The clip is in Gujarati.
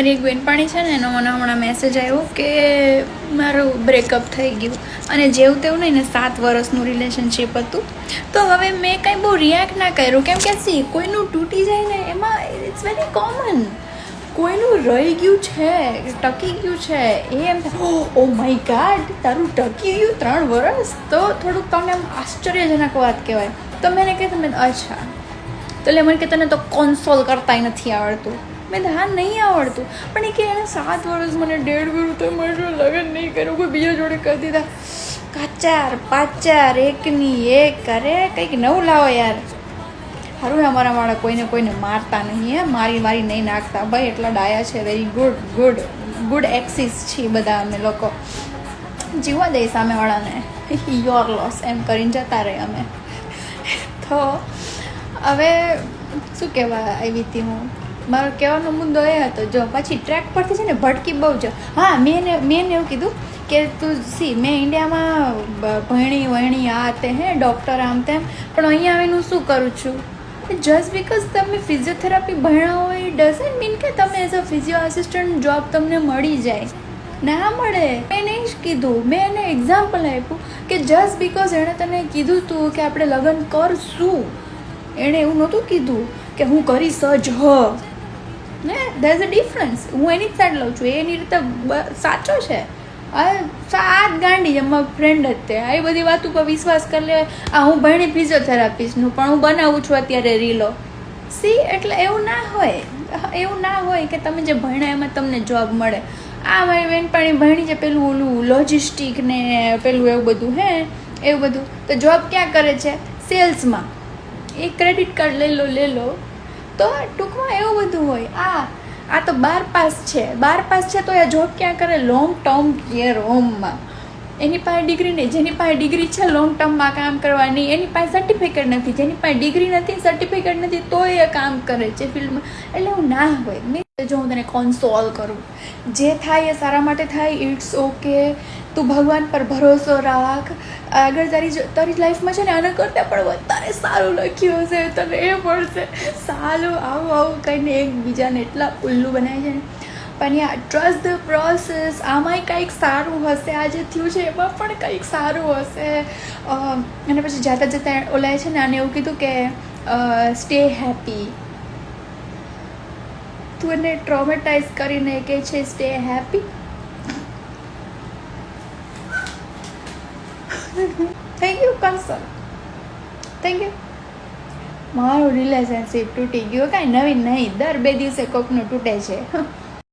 મારી એક બેનપાણી છે ને, એનો મને હમણાં મેસેજ આવ્યો કે મારું બ્રેકઅપ થઈ ગયું અને જેવું તેવું નહીં ને 7 વર્ષનું રિલેશનશિપ હતું. તો હવે મેં કંઈ બહુ રિએક્ટ ના કર્યું, કેમ કે સી કોઈનું તૂટી જાય ને એમાં ઇટ્સ વેરી કોમન. કોઈનું રહી ગયું છે, ટકી ગયું છે, એ એમ ઓ માય ગાડ તારું ટકી ગયું 3 વર્ષ, તો થોડુંક તમને આમ આશ્ચર્યજનક વાત કહેવાય. તો મેં એને કહ્યું અચ્છા, તો એટલે મને કે તને તો કોન્સોલ કરતાંય નથી આવડતું. મેં હા નહીં આવડતું, પણ એ કે એને 7 વર્ષ મને ડેડ કર્યું તો મારે લગ્ન નહીં કર્યું, કોઈ બીજા જોડે કરી દીધા. કાચાર પાચાર એકની એક કરે, કંઈક નવું લાવો યાર. સારું અમારા વાળા કોઈને મારતા નહીં, હે મારી નહીં નાખતા ભાઈ, એટલા ડાયા છે. વેરી ગુડ એક્સિસ છીએ બધા અમે લોકો. જીવવા દઈ સામેવાળાને, યોર લોસ એમ કરીને જતા રહે અમે. તો હવે શું કહેવા આવી હતી હું, મારો કહેવાનો મુદ્દો એ હતો. જો પછી ટ્રેક પરથી છે ને ભટકી બહુ જ. હા, મેં એવું કીધું કે તું સી મેં ઇન્ડિયામાં ભણી આ તે હે ડૉક્ટર આમ તેમ, પણ અહીંયા આવીને હું શું કરું છું? જસ્ટ બિકોઝ તમે ફિઝિયોથેરાપી ભણ્યા હોય ડઝન્ટ મીન કે તમે as a physio assistant job તમને મળી જાય. ના મળે. મેં નહીં જ કીધું, મેં એને એક્ઝામ્પલ આપ્યું કે જસ્ટ બિકોઝ એણે તને કીધું તું કે આપણે લગ્ન કરશું, એણે એવું નહોતું કીધું કે હું કરીશ જ ને. There is a difference. હું એની જ સાઈડ લઉં છું, એની રીતે સાચો છે. આ ગાંડી અમારા ફ્રેન્ડ જ તે આ બધી વાત ઉપર વિશ્વાસ કરી લે. હું ભણી ફિઝિયોથેરાપિસ્ટનું, પણ હું બનાવું છું અત્યારે રીલો. સી એટલે એવું ના હોય કે તમે જે ભણ્યા એમાં તમને જોબ મળે. આ મારી બેનપાણી ભણી છે પેલું ઓલું લોજિસ્ટિક ને પેલું એવું બધું એવું બધું, તો જોબ ક્યાં કરે છે? સેલ્સમાં. એ ક્રેડિટ કાર્ડ લઈ લો. તો ટૂંકમાં એવું બધું હોય. આ તો 12 પાસ છે તો એ જોબ ક્યાં કરે? લોંગ ટર્મ કેર હોમમાં. એની પાસે ડિગ્રી નહીં, જેની પાસે ડિગ્રી છે લોંગ ટર્મમાં કામ કરવાની, એની પાસે સર્ટિફિકેટ નથી, જેની પાસે ડિગ્રી નથી સર્ટિફિકેટ નથી તો એ કામ કરે છે ફિલ્ડમાં. એટલે એવું ના હોય. મેં જો હું તને કોન્સોલ કરું, જે થાય એ સારા માટે થાય, ઇટ્સ ઓકે. તું ભગવાન પર ભરોસો રાખ. આગળ તારી લાઈફમાં છે ને આના કરતાં પણ વધારે સારું લખ્યું હશે, તને એ પડશે. સારું આવું કહીને એકબીજાને એટલા ઉલ્લુ બનાવે છે ને. પણ યા ટ્રસ્ટ ધ પ્રોસેસ. આમાંય કંઈક સારું હશે, આ જે થયું છે એમાં પણ કંઈક સારું હશે. અને પછી જતાં ઓલાએ છે ને આને એવું કીધું કે સ્ટે હેપી. તું એને ટ્રોમેટાઇઝ કરીને કહે છે stay happy. Thank you concern, thank you. મારું રિલેશનશિપ તૂટી ગયું, કાંઈ નવીન નહીં, દર 2 દિવસે કોકનું તૂટે છે.